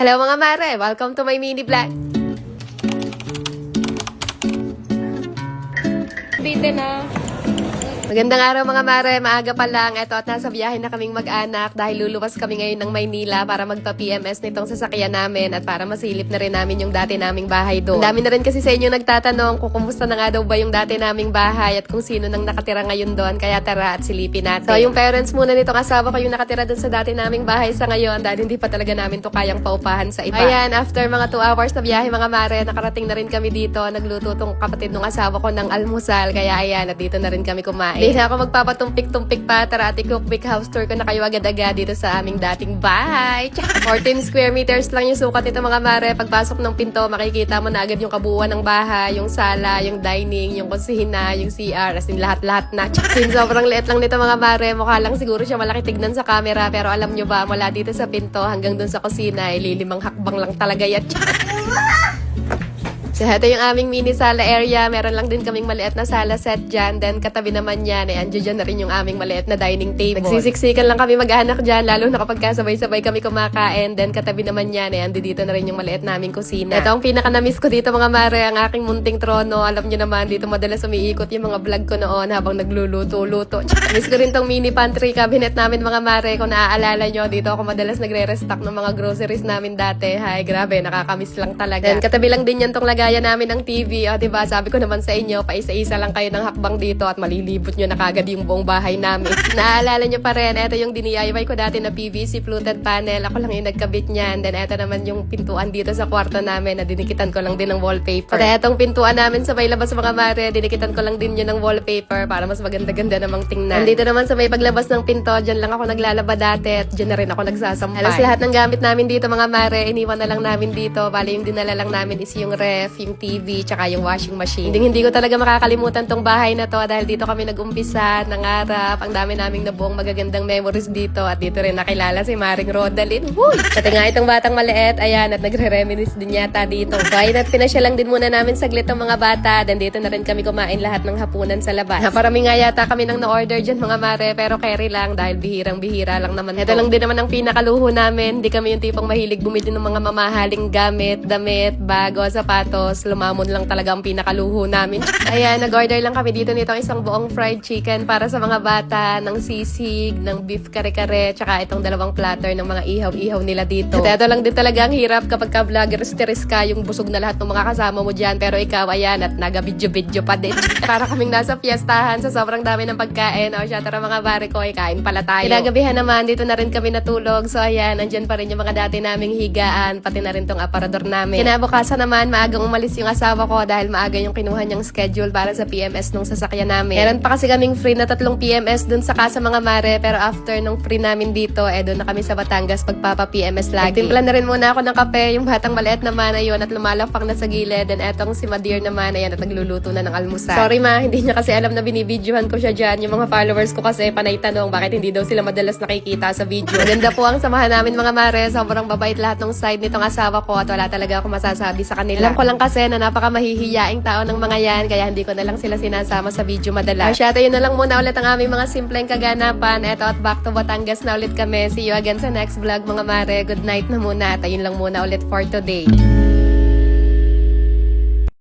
Hello mga mare! Welcome to my mini vlog! Dito na. Magandang araw mga mare, maaga pa lang. Eto at nasa biyahe na kaming mag-anak dahil luluwas kami ngayon ng Maynila para magpa-PMS nitong sasakyan namin at para masilip na rin namin yung dati naming bahay doon. Ang dami na rin kasi sa inyo nagtatanong kung kumusta na nga daw ba yung dati naming bahay at kung sino nang nakatira ngayon doon. Kaya tara at silipin natin. So yung parents muna nitong asawa ko yung nakatira doon sa dati naming bahay sa ngayon dahil hindi pa talaga namin to kayang paupahan sa iba. Ayan, after mga 2 hours na biyahe mga mare, nakarating na rin kami dito. Nagluto tong kapatid ng asawa ko ng almusal. Kaya ayan, at dito na rin kami kumain. Hindi na ako magpapatumpik-tumpik pa. Tara, quick house tour ko na kayo agad-agad dito sa aming dating bahay. 14 square meters lang yung sukat nito mga mare. Pagpasok ng pinto, makikita mo na agad yung kabuuan ng bahay, yung sala, yung dining, yung kusina, yung CR, as in lahat-lahat na. Sin sobrang liit lang nito mga mare. Mukha lang siguro siya malaki tignan sa camera. Pero alam nyo ba, mula dito sa pinto hanggang dun sa kusina, lilimang hakbang lang talaga yan. So, ito yung aming mini sala area. Meron lang din kaming maliit na sala set dyan. Then, katabi naman yan, andyan dyan na rin yung aming maliit na dining table. Nagsisiksikan lang kami mag-anak dyan, lalo na kapag kasabay-sabay kami kumakain. Then, katabi naman yan, andyan dito na rin yung maliit naming kusina. Ito ang pinaka-namiss ko dito mga mare, ang aking munting trono. Alam nyo naman, dito madalas umiikot yung mga vlog ko noon habang nagluluto-luto. Miss ko rin tong mini pantry cabinet namin mga mare. Kung naaalala nyo, dito ako madalas nagre-restock ng mga groceries namin dati. Hay, grabe, nakakamiss lang talaga. Then, katabi lang din yan tong lagayan namin ng TV. O, diba, sabi ko naman sa inyo, paisa-isa lang kayo ng hakbang dito at malilibot nyo na kagad yung buong bahay namin. Naaalala nyo pa rin, ito yung DIY ko dati na PVC fluted panel. Ako lang yung nagkabit niyan. Then, ito naman yung pintuan dito sa kwarto namin na dinikitan ko lang din ng wallpaper. At itong pintuan namin sa may labas mga mare, dinikitan ko lang din yun ng wallpaper para mas maganda-ganda namang tingnan. Dito naman sa may paglabas ng pinto, dyan lang ako naglalaba dati at dyan na rin ako nagsasampay. Halos lahat ng gamit namin dito mga mare, iniwan na lang namin dito. Bali yung dinala lang namin is yung ref, yung TV, tsaka yung washing machine. Hindi ko talaga makakalimutan tong bahay na to dahil dito kami nag-umpisa, nangarap, ang dami naming nabuong magagandang memories dito at dito rin nakilala si Maring Rodalyn. Huy! Pati nga itong batang maliit, ayan, at nagre-reminisce din yata dito. So ayun, at pinasya lang din muna namin saglit ng mga bata, then dito na rin kami kumain lahat ng hapunan sa labas. Parami nga yata kami nang na-order dyan mga mare, pero carry lang dahil bihirang-bihira lang naman. Ito lang din naman ang pinakaluho namin. Hindi kami yung tipong mahilig bumili ng mga mamahaling gamit, damit, bago, sapatos, lumamon lang talaga ang pinakaluho namin. Ayan, nag-order lang kami dito nitong isang buong fried chicken para sa mga bata, ng sisig, ng beef kare-kare, tsaka itong 2 platter ng mga ihaw-ihaw nila dito. At ito lang din talaga ang hirap kapag ka-vloggers ka, yung busog na lahat ng mga kasama mo dyan, pero ikaw, ayan, at naga-video-video pa din. Para kaming nasa fiestahan sa sobrang dami ng pagkain. O siya, tara mga bare ko, kain pala tayo. Kinagabihan naman, dito na rin kami natulog. So ayan, andyan pa rin yung mga dati naming higaan, pati na rin tong aparador namin. Kinabukasan naman, maagang umalis yung asawa ko dahil maaga yung kinuha niyang schedule para sa PMS nung sasakyan namin. Meron pa kasi kaming free na 3 PMS dun sa Casa Mga Mare, pero after nung free namin dito, doon na kami sa Batangas pagpapa-PMS lagi. Nagtimpla na rin muna ako ng kape, yung batang maliit naman, ayun, at lumalapang na sa gilid. Then etong si Madir naman, ayan, at nagluluto na ng almusal. Sorry ma, hindi niya kasi alam na binibidyohan ko siya dyan. Yung mga followers ko kasi panay tanong, bakit hindi daw sila madalas nakikita sa video. Maganda po ang samahan namin mga mare, sobrang babait lahat ng side nitong asawa ko at wala talaga ako masasabi sa kanila. Alam ko lang kasi na napaka-mahihiyaing tao ng mga yan, kaya hindi ko na lang sila sinasama sa video madalas. Siya, tayo na lang muna ulit ang aming mga simpleng kaganapan. Eto, at back to Batangas na ulit kami. See you again sa next vlog mga mare. Good night na muna. At ayun lang muna ulit for today.